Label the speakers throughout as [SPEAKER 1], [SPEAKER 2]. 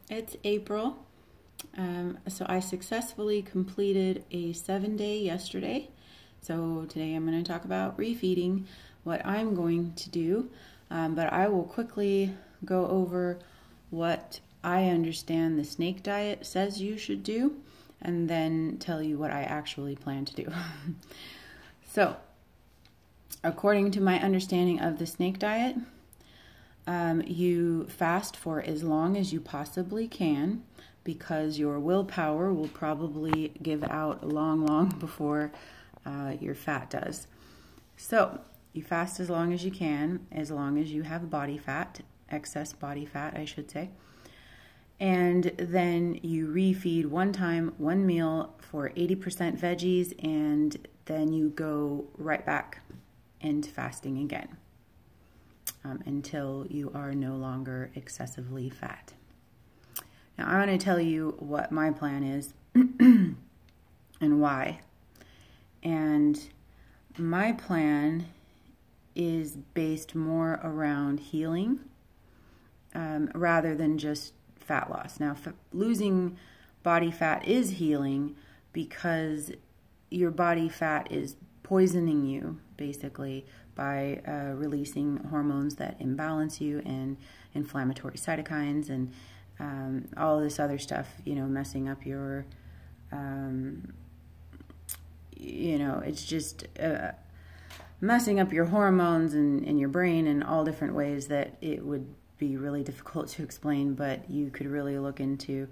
[SPEAKER 1] It's April. So I successfully completed a 7-day yesterday. So today I'm going to talk about refeeding, what I'm going to do, but I will quickly go over what I understand the snake diet says you should do, and then tell you what I actually plan to do. So, according to my understanding of the snake diet, you fast for as long as you possibly can, because your willpower will probably give out long before your fat does. So you fast as long as you can, as long as you have body fat, excess body fat, I should say. And then you refeed one time, one meal for 80% veggies, and then you go right back into fasting again until you are no longer excessively fat. Now, I want to tell you what my plan is and why. And my plan is based more around healing rather than just fat loss. Now, losing body fat is healing because your body fat is poisoning you, basically, by releasing hormones that imbalance you and inflammatory cytokines and all this other stuff, messing up your, it's just messing up your hormones and your brain in all different ways that it would be really difficult to explain, but you could really look into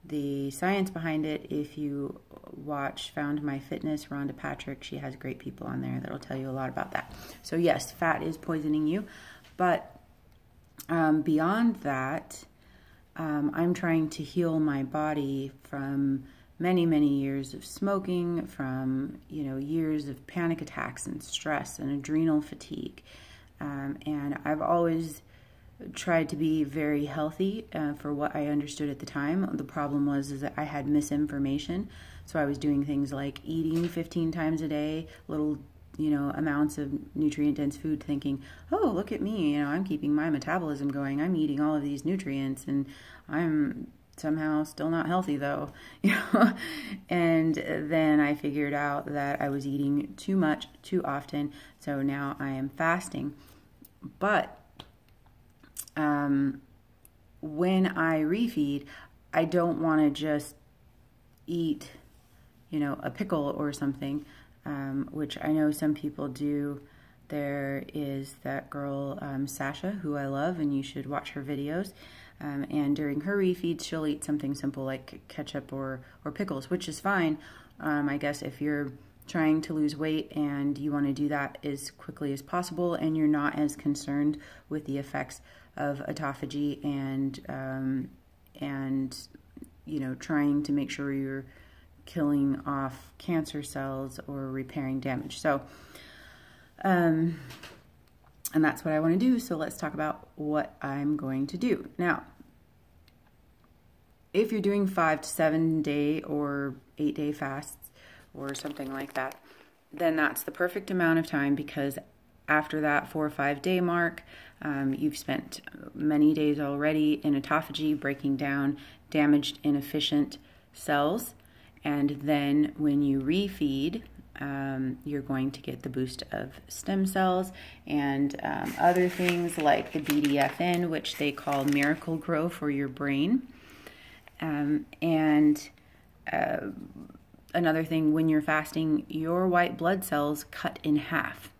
[SPEAKER 1] the science behind it if you watch Found My Fitness, Rhonda Patrick. She has great people on there that'll tell you a lot about that. So yes, fat is poisoning you, but beyond that, I'm trying to heal my body from many years of smoking, from years of panic attacks and stress and adrenal fatigue, and I've always tried to be very healthy for what I understood at the time. The problem was that I had misinformation, so I was doing things like eating 15 times a day, little amounts of nutrient-dense food, thinking, oh, look at me, I'm keeping my metabolism going, I'm eating all of these nutrients, and I'm somehow still not healthy though, And then I figured out that I was eating too much, too often, so now I am fasting. But when I refeed, I don't want to just eat, a pickle or something, which I know some people do. There is that girl, Sasha, who I love, and you should watch her videos. And during her refeeds, she'll eat something simple like ketchup or pickles, which is fine. I guess if you're trying to lose weight and you want to do that as quickly as possible, and you're not as concerned with the effects of autophagy and trying to make sure you're killing off cancer cells or repairing damage. So, and that's what I want to do. So let's talk about what I'm going to do. Now, if you're doing 5 to 7 day or 8-day fasts or something like that, then that's the perfect amount of time, because after that 4 or 5 day mark, you've spent many days already in autophagy, breaking down damaged, inefficient cells. And then when you refeed, you're going to get the boost of stem cells and other things like the BDFN, which they call Miracle Grow for your brain. Another thing, when you're fasting, your white blood cells cut in half,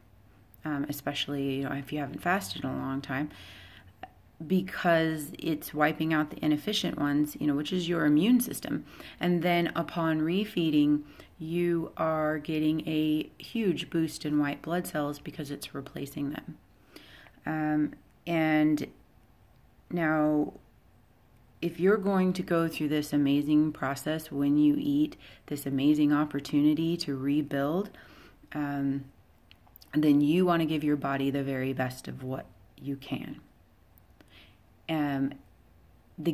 [SPEAKER 1] especially if you haven't fasted in a long time, because it's wiping out the inefficient ones, which is your immune system. And then upon refeeding, you are getting a huge boost in white blood cells because it's replacing them. And now, if you're going to go through this amazing process when you eat, this amazing opportunity to rebuild, then you want to give your body the very best of what you can.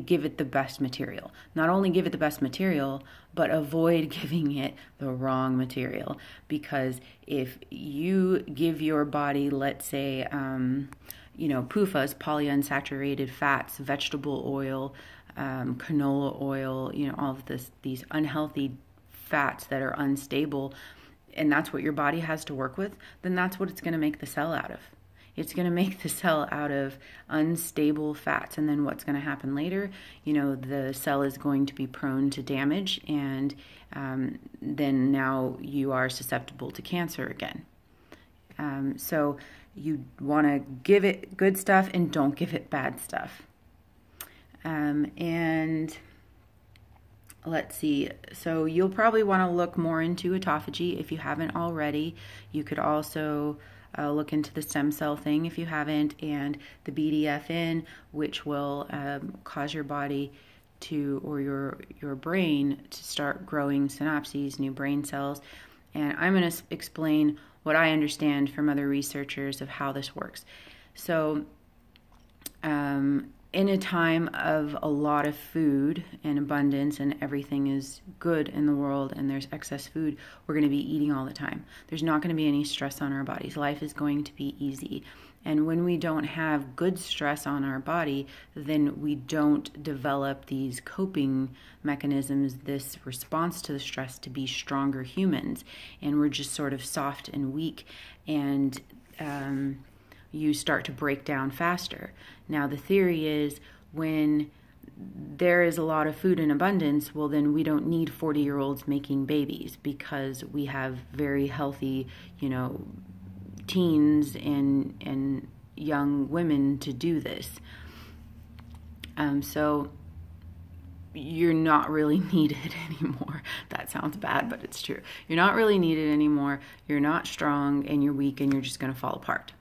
[SPEAKER 1] Give it the best material. Not only give it the best material, but avoid giving it the wrong material. Because if you give your body, let's say, PUFAs, polyunsaturated fats, vegetable oil, canola oil, you know, all of these unhealthy fats that are unstable, and that's what your body has to work with, then that's what it's going to make the cell out of. It's going to make the cell out of unstable fats. And then what's going to happen later, you know, the cell is going to be prone to damage, and then now you are susceptible to cancer again. So you want to give it good stuff and don't give it bad stuff. And let's see, so you'll probably want to look more into autophagy if you haven't already. You could also look into the stem cell thing if you haven't, and the BDFN, which will cause your body to, or your brain to start growing synapses, new brain cells. And I'm going to explain what I understand from other researchers of how this works. So in a time of a lot of food and abundance and everything is good in the world and there's excess food, we're going to be eating all the time. There's not going to be any stress on our bodies. Life is going to be easy. And when we don't have good stress on our body, then we don't develop these coping mechanisms, this response to the stress, to be stronger humans. And we're just sort of soft and weak, and you start to break down faster. Now, the theory is when there is a lot of food in abundance, well, then we don't need 40-year-olds making babies, because we have very healthy, you know, teens and young women to do this. So you're not really needed anymore. That sounds bad, but it's true. You're not really needed anymore. You're not strong, and you're weak, and you're just going to fall apart.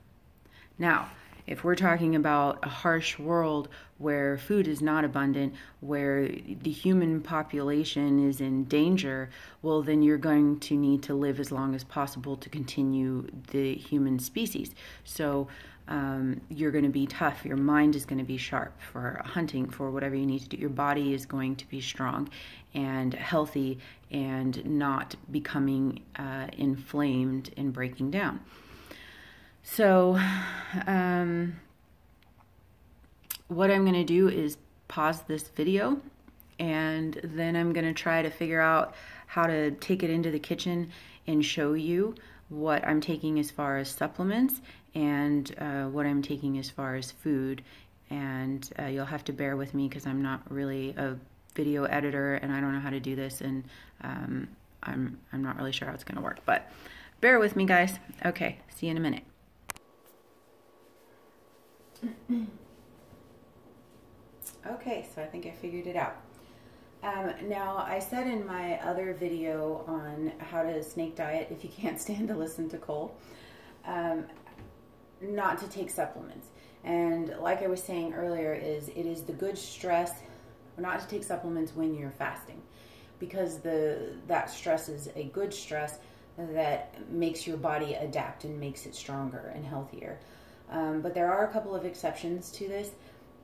[SPEAKER 1] Now, if we're talking about a harsh world where food is not abundant, where the human population is in danger, well, then you're going to need to live as long as possible to continue the human species. So you're going to be tough. Your mind is going to be sharp for hunting, for whatever you need to do. Your body is going to be strong and healthy and not becoming inflamed and breaking down. So what I'm going to do is pause this video, and then I'm going to try to figure out how to take it into the kitchen and show you what I'm taking as far as supplements and what I'm taking as far as food. And you'll have to bear with me because I'm not really a video editor and I don't know how to do this, and I'm not really sure how it's going to work, but bear with me, guys. Okay, see you in a minute. Okay, so I think I figured it out. Now, I said in my other video on how to snake diet if you can't stand to listen to Cole, not to take supplements. And like I was saying earlier, it is the good stress not to take supplements when you're fasting, because that stress is a good stress that makes your body adapt and makes it stronger and healthier. But there are a couple of exceptions to this,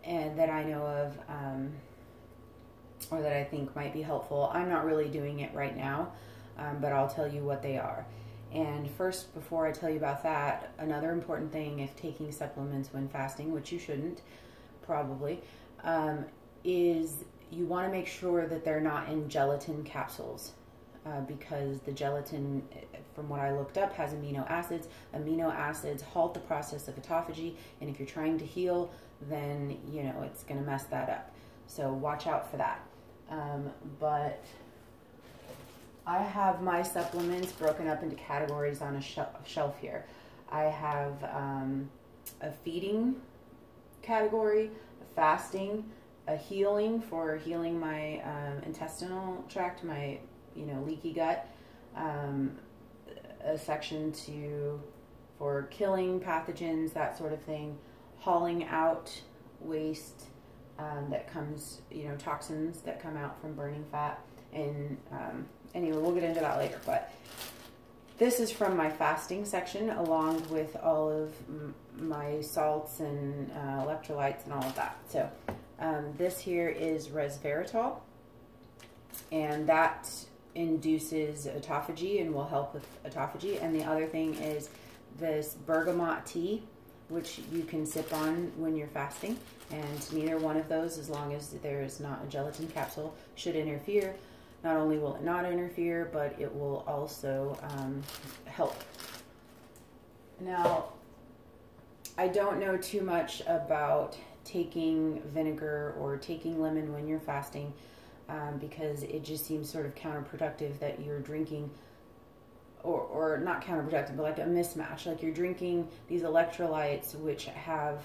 [SPEAKER 1] and that I know of, or that I think might be helpful. I'm not really doing it right now, but I'll tell you what they are. And first, before I tell you about that, another important thing if taking supplements when fasting, which you shouldn't, probably, is you want to make sure that they're not in gelatin capsules. Because the gelatin, from what I looked up, has amino acids. Amino acids halt the process of autophagy, and if you're trying to heal, then, you know, it's going to mess that up. So watch out for that. But I have my supplements broken up into categories on a shelf here. I have a feeding category, a fasting, a healing for healing my intestinal tract, my leaky gut, a section for killing pathogens, that sort of thing, hauling out waste that comes, toxins that come out from burning fat. And anyway, we'll get into that later. But this is from my fasting section, along with all of my salts and electrolytes and all of that. So this here is resveratrol, and that induces autophagy and will help with autophagy. And the other thing is this bergamot tea. which you can sip on when you're fasting, and neither one of those, as long as there is not a gelatin capsule, should interfere. Not only will it not interfere, but it will also help. Now, I don't know too much about taking vinegar or taking lemon when you're fasting, because it just seems sort of counterproductive that you're drinking, or not counterproductive, but like a mismatch. Like you're drinking these electrolytes which have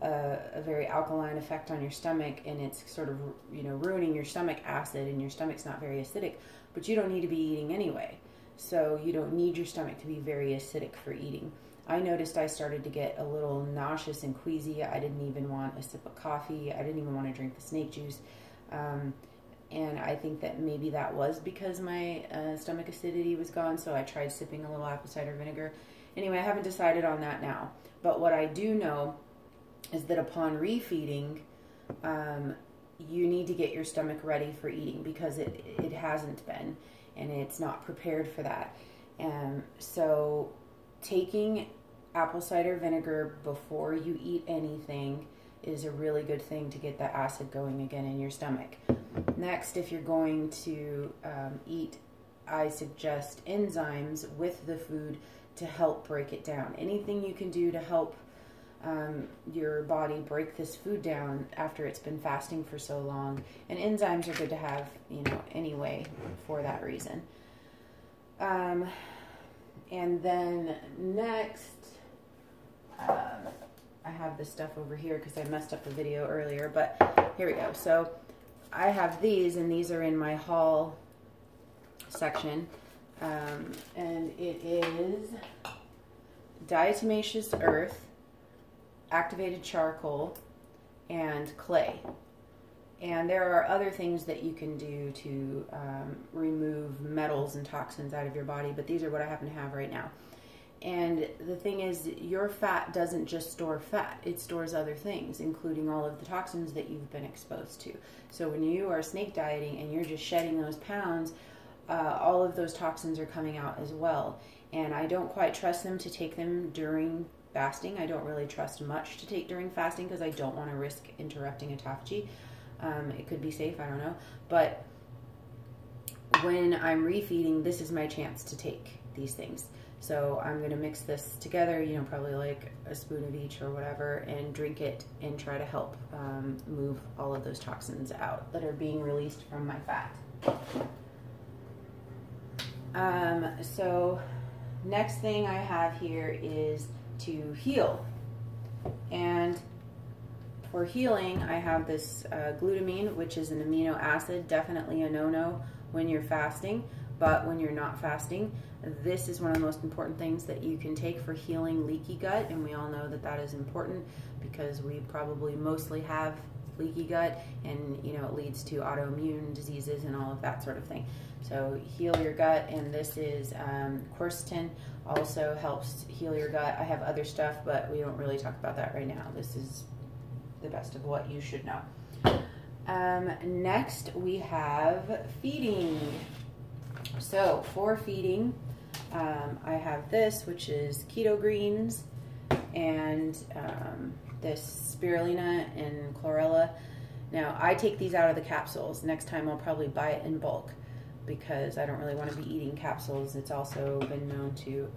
[SPEAKER 1] a very alkaline effect on your stomach, and it's sort of, you know, ruining your stomach acid, and your stomach's not very acidic, but you don't need to be eating anyway. So you don't need your stomach to be very acidic for eating. I noticed I started to get a little nauseous and queasy. I didn't even want a sip of coffee. I didn't even want to drink the snake juice. And I think that maybe that was because my stomach acidity was gone, so I tried sipping a little apple cider vinegar. Anyway, I haven't decided on that now. But what I do know is that upon refeeding, you need to get your stomach ready for eating, because it hasn't been, and it's not prepared for that. So taking apple cider vinegar before you eat anything is a really good thing to get that acid going again in your stomach. Next, if you're going to eat, I suggest enzymes with the food to help break it down. Anything you can do to help your body break this food down after it's been fasting for so long. And enzymes are good to have, you know, anyway, for that reason. And then next, I have this stuff over here because I messed up the video earlier, but here we go. So I have these, and these are in my haul section, and it is diatomaceous earth, activated charcoal, and clay. And there are other things that you can do to remove metals and toxins out of your body, but these are what I happen to have right now. And the thing is, your fat doesn't just store fat, it stores other things, including all of the toxins that you've been exposed to. So when you are snake dieting and you're just shedding those pounds, all of those toxins are coming out as well. And I don't quite trust them to take them during fasting. I don't really trust much to take during fasting because I don't want to risk interrupting autophagy. It could be safe, I don't know. But when I'm refeeding, this is my chance to take these things. So I'm going to mix this together, you know, probably like a spoon of each or whatever, and drink it and try to help move all of those toxins out that are being released from my fat. So next thing I have here is to heal. And for healing, I have this glutamine, which is an amino acid, definitely a no-no when you're fasting, but when you're not fasting, this is one of the most important things that you can take for healing leaky gut, and we all know that that is important because we probably mostly have leaky gut, and you know, it leads to autoimmune diseases and all of that sort of thing. So heal your gut, and this is quercetin, also helps heal your gut. I have other stuff, but we don't really talk about that right now. This is the best of what you should know. Next we have feeding. So for feeding, I have this, which is keto greens, and this spirulina and chlorella. Now I take these out of the capsules. Next time I'll probably buy it in bulk because I don't really want to be eating capsules. It's also been known to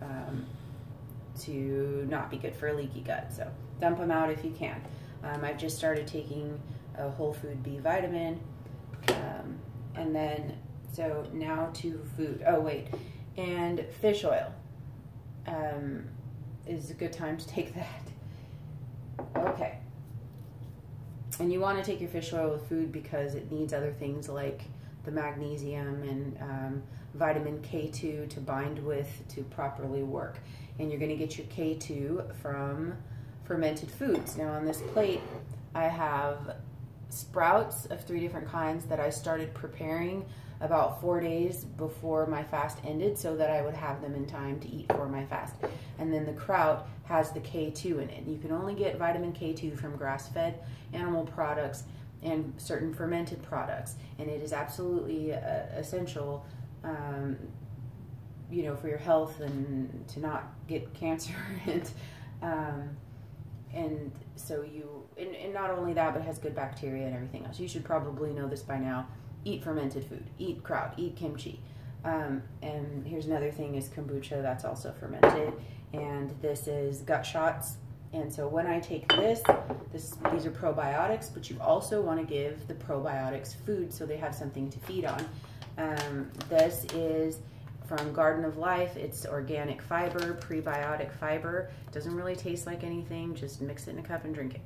[SPEAKER 1] not be good for a leaky gut. So dump them out if you can. I've just started taking a whole food B vitamin, and then so now to food. Oh wait, and fish oil is a good time to take that. Okay. And you want to take your fish oil with food because it needs other things like the magnesium and vitamin K2 to bind with to properly work. And you're going to get your K2 from fermented foods. Now on this plate I have sprouts of 3 different kinds that I started preparing about 4 days before my fast ended so that I would have them in time to eat for my fast. And then the kraut has the K2 in it. You can only get vitamin K2 from grass-fed animal products and certain fermented products, and it is absolutely essential, you know, for your health and to not get cancer and and so and not only that, but it has good bacteria and everything else. You should probably know this by now. Eat fermented food, eat kraut, eat kimchi. And here's another thing is kombucha, that's also fermented. And this is gut shots. And so when I take these are probiotics, but you also want to give the probiotics food so they have something to feed on. This is from Garden of Life. It's organic fiber, prebiotic fiber. Doesn't really taste like anything. Just mix it in a cup and drink it.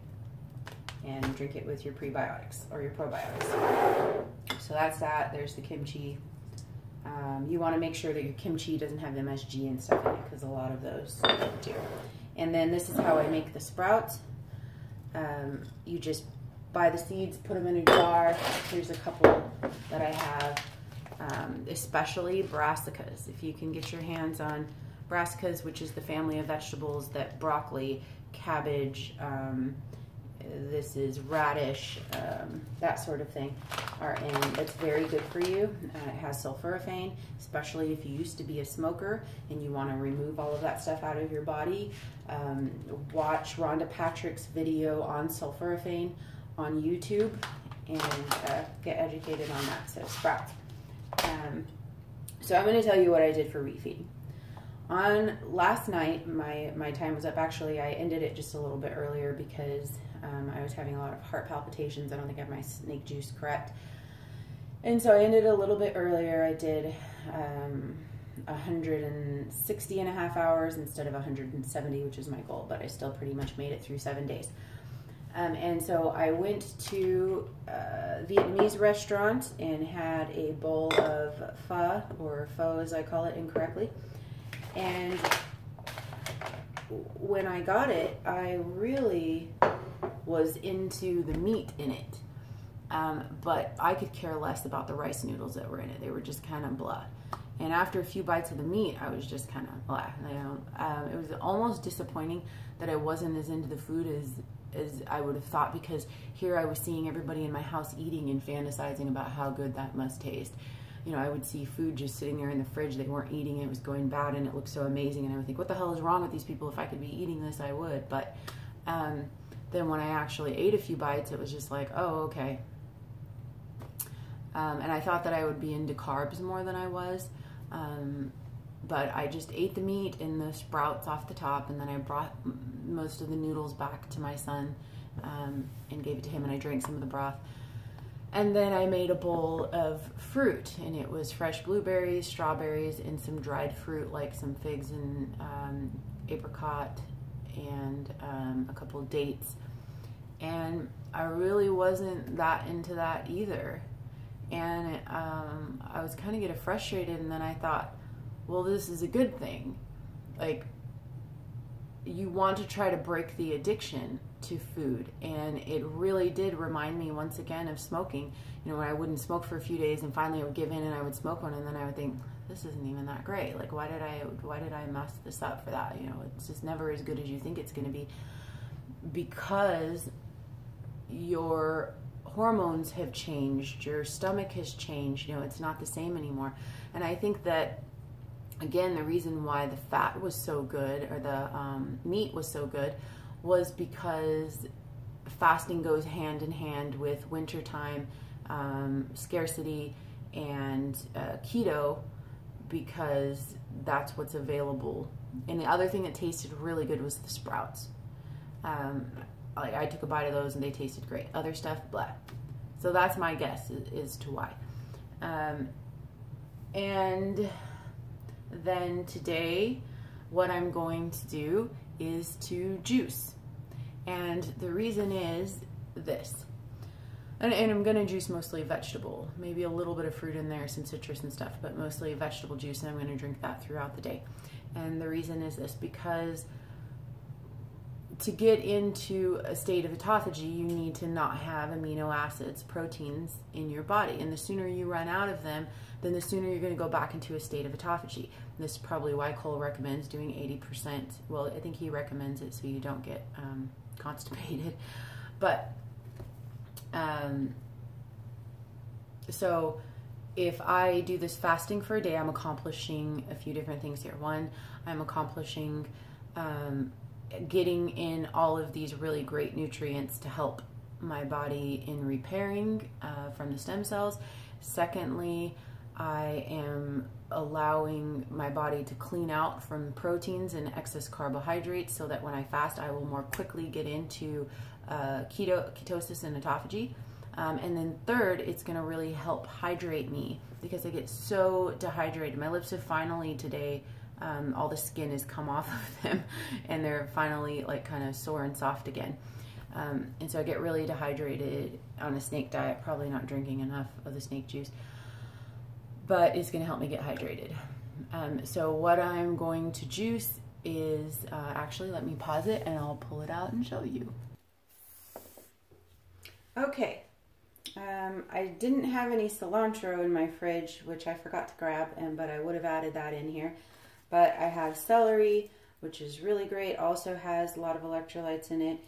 [SPEAKER 1] And drink it with your prebiotics or your probiotics. So that's that. There's the kimchi. You want to make sure that your kimchi doesn't have MSG and stuff in it, because a lot of those do. And then this is how I make the sprouts. You just buy the seeds, put them in a jar. Here's a couple that I have, especially brassicas. If you can get your hands on brassicas, which is the family of vegetables that broccoli, cabbage, this is radish, that sort of thing are in. It's very good for you. It has sulforaphane, especially if you used to be a smoker and you want to remove all of that stuff out of your body. Watch Rhonda Patrick's video on sulforaphane on YouTube and get educated on that. So sprouts. So I'm going to tell you what I did for refeeding. On last night, my time was up. Actually, I ended it just a little bit earlier because I was having a lot of heart palpitations. I don't think I have my snake juice correct. And so I ended a little bit earlier. I did 160.5 hours instead of 170, which is my goal, but I still pretty much made it through 7 days. And so I went to a Vietnamese restaurant and had a bowl of pho, or pho as I call it incorrectly. And when I got it, I really was into the meat in it. But I could care less about the rice noodles that were in it. They were just kind of blah. And after a few bites of the meat, I was just kind of blah. It was almost disappointing that I wasn't as into the food as I would have thought, because here I was seeing everybody in my house eating and fantasizing about how good that must taste. You know, I would see food just sitting there in the fridge. They weren't eating it. It was going bad and it looked so amazing. And I would think, what the hell is wrong with these people? If I could be eating this, I would. But then when I actually ate a few bites, it was just like, oh, okay. And I thought that I would be into carbs more than I was. But I just ate the meat and the sprouts off the top, and then I brought most of the noodles back to my son and gave it to him, and I drank some of the broth. And then I made a bowl of fruit, and it was fresh blueberries, strawberries, and some dried fruit like some figs and apricot and a couple of dates. And I really wasn't that into that either. And I was kind of getting frustrated, and then I thought, well, this is a good thing. Like, you want to try to break the addiction to food, and it really did remind me once again of smoking. You know, when I wouldn't smoke for a few days, and finally I would give in and I would smoke one, and then I would think, this isn't even that great. Like, why did I mess this up for that? You know, it's just never as good as you think it's going to be, because your hormones have changed, your stomach has changed. You know, it's not the same anymore. And I think that, again, the reason why the fat was so good, or the meat was so good, was because fasting goes hand in hand with wintertime scarcity and keto, because that's what's available. And the other thing that tasted really good was the sprouts. Like, I took a bite of those and they tasted great. Other stuff, blah. So that's my guess as to why. And then today, what I'm going to do is to juice. And the reason is this. And I'm going to juice mostly vegetable, maybe a little bit of fruit in there, some citrus and stuff, but mostly vegetable juice, and I'm going to drink that throughout the day. And the reason is this, because to get into a state of autophagy, you need to not have amino acids, proteins in your body. And the sooner you run out of them, then the sooner you're going to go back into a state of autophagy. And this is probably why Cole recommends doing 80%. Well, I think he recommends it so you don't get constipated. But, so if I do this fasting for a day, I'm accomplishing a few different things here. One, I'm accomplishing getting in all of these really great nutrients to help my body in repairing from the stem cells. Secondly, I am allowing my body to clean out from proteins and excess carbohydrates so that when I fast, I will more quickly get into ketosis and autophagy. And then third, it's going to really help hydrate me because I get so dehydrated. My lips have finally today, all the skin has come off of them and they're finally like kind of sore and soft again. And so I get really dehydrated on a snake diet, probably not drinking enough of the snake juice, but it's going to help me get hydrated. So what I'm going to juice is, actually let me pause it and I'll pull it out and show you. Okay. I didn't have any cilantro in my fridge, which I forgot to grab, but I would have added that in here. But I have celery, which is really great, also has a lot of electrolytes in it,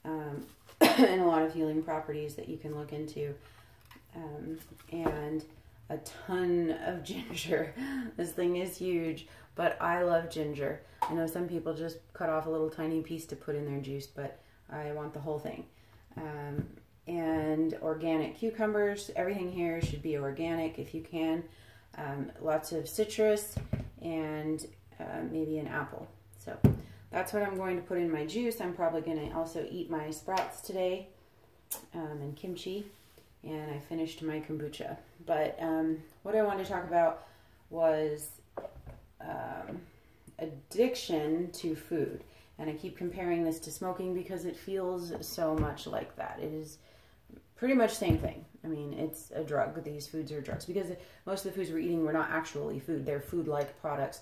[SPEAKER 1] and a lot of healing properties that you can look into, and a ton of ginger. This thing is huge, but I love ginger. I know some people just cut off a little tiny piece to put in their juice, but I want the whole thing. And organic cucumbers. Everything here should be organic if you can. Lots of citrus and maybe an apple. So that's what I'm going to put in my juice. I'm probably going to also eat my sprouts today, and kimchi, and I finished my kombucha. But what I wanted to talk about was addiction to food. And I keep comparing this to smoking because it feels so much like that. It is pretty much the same thing. I mean, it's a drug. These foods are drugs because most of the foods we're eating were not actually food. They're food-like products.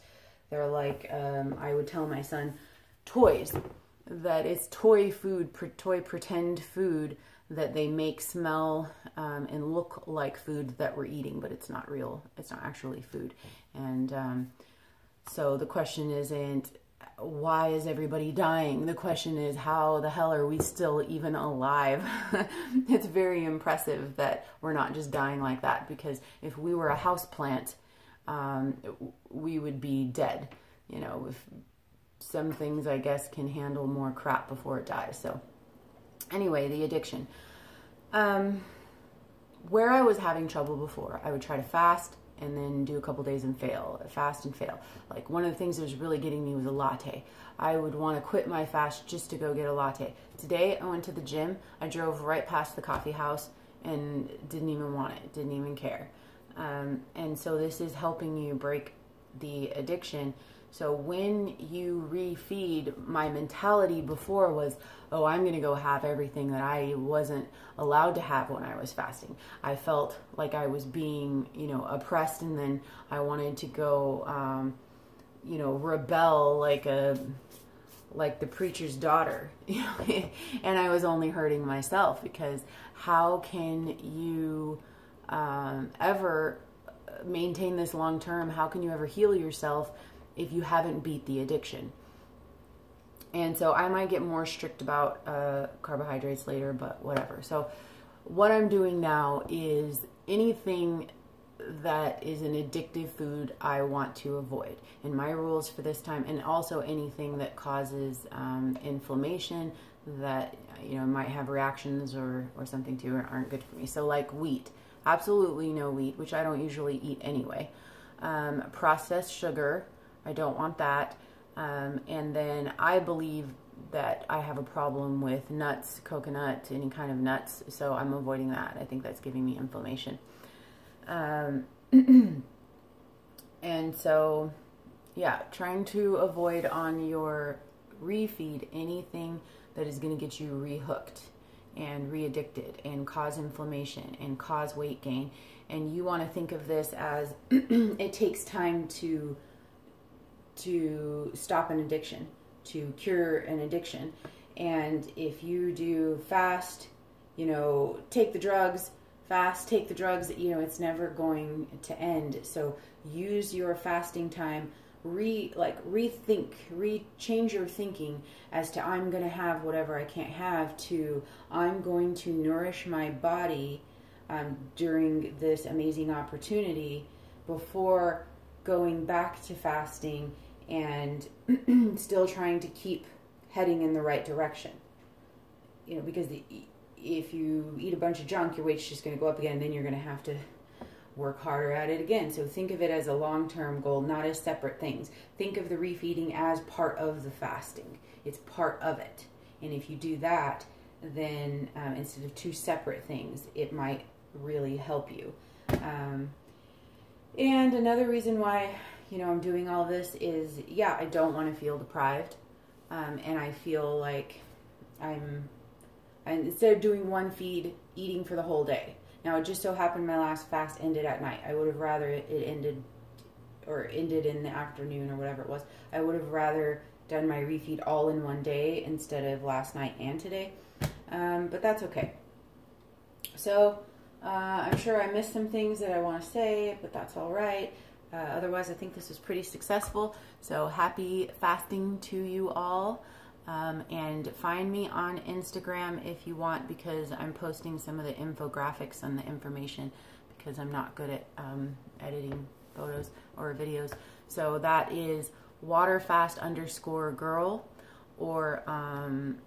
[SPEAKER 1] They're like, I would tell my son, toys. That it's toy food, toy pretend food that they make smell and look like food that we're eating, but it's not real. It's not actually food. And so the question isn't, why is everybody dying? The question is, how the hell are we still even alive? It's very impressive that we're not just dying like that, because if we were a houseplant, we would be dead. You know, if some things, I guess, can handle more crap before it dies. So anyway, the addiction. Where I was having trouble before, I would try to fast and then do a couple days and fail, fast and fail. Like one of the things that was really getting me was a latte. I would want to quit my fast just to go get a latte. Today I went to the gym, I drove right past the coffee house and didn't even want it, didn't even care. And so this is helping you break the addiction. So when you refeed, my mentality before was, oh, I'm going to go have everything that I wasn't allowed to have when I was fasting. I felt like I was being, you know, oppressed, and then I wanted to go, you know, rebel like the preacher's daughter, you know, and I was only hurting myself, because how can you ever maintain this long term? How can you ever heal yourself if you haven't beat the addiction? And so I might get more strict about carbohydrates later, but whatever. So what I'm doing now is anything that is an addictive food I want to avoid. And my rules for this time, and also anything that causes inflammation that, you know, might have reactions or something to, or aren't good for me. So like wheat, absolutely no wheat, which I don't usually eat anyway. Processed sugar, I don't want that. And then I believe that I have a problem with nuts, coconut, any kind of nuts, so I'm avoiding that. I think that's giving me inflammation. And so, yeah, trying to avoid on your refeed anything that is going to get you rehooked and re-addicted and cause inflammation and cause weight gain. And you want to think of this as it takes time to stop an addiction, to cure an addiction. And if you do fast, you know, take the drugs, fast, take the drugs, you know, it's never going to end. So use your fasting time, rethink, change your thinking as to, I'm going to have whatever I can't have, to I'm going to nourish my body during this amazing opportunity before going back to fasting and still trying to keep heading in the right direction. You know, because if you eat a bunch of junk, your weight's just going to go up again, and then you're going to have to work harder at it again. So think of it as a long-term goal, not as separate things. Think of the refeeding as part of the fasting. It's part of it. And if you do that, then instead of two separate things, it might really help you. And another reason why, you know, I'm doing all this is, yeah, I don't want to feel deprived. And I feel like and instead of doing one feed, eating for the whole day. Now, it just so happened my last fast ended at night. I would have rather it ended in the afternoon or whatever it was. I would have rather done my refeed all in one day instead of last night and today. But that's okay. So I'm sure I missed some things that I want to say, but that's all right. Otherwise, I think this was pretty successful. So happy fasting to you all. And find me on Instagram if you want, because I'm posting some of the infographics and the information, because I'm not good at editing photos or videos. So that is waterfast_girl or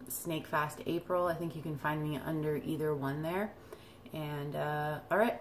[SPEAKER 1] snakefast April. I think you can find me under either one there. And all right,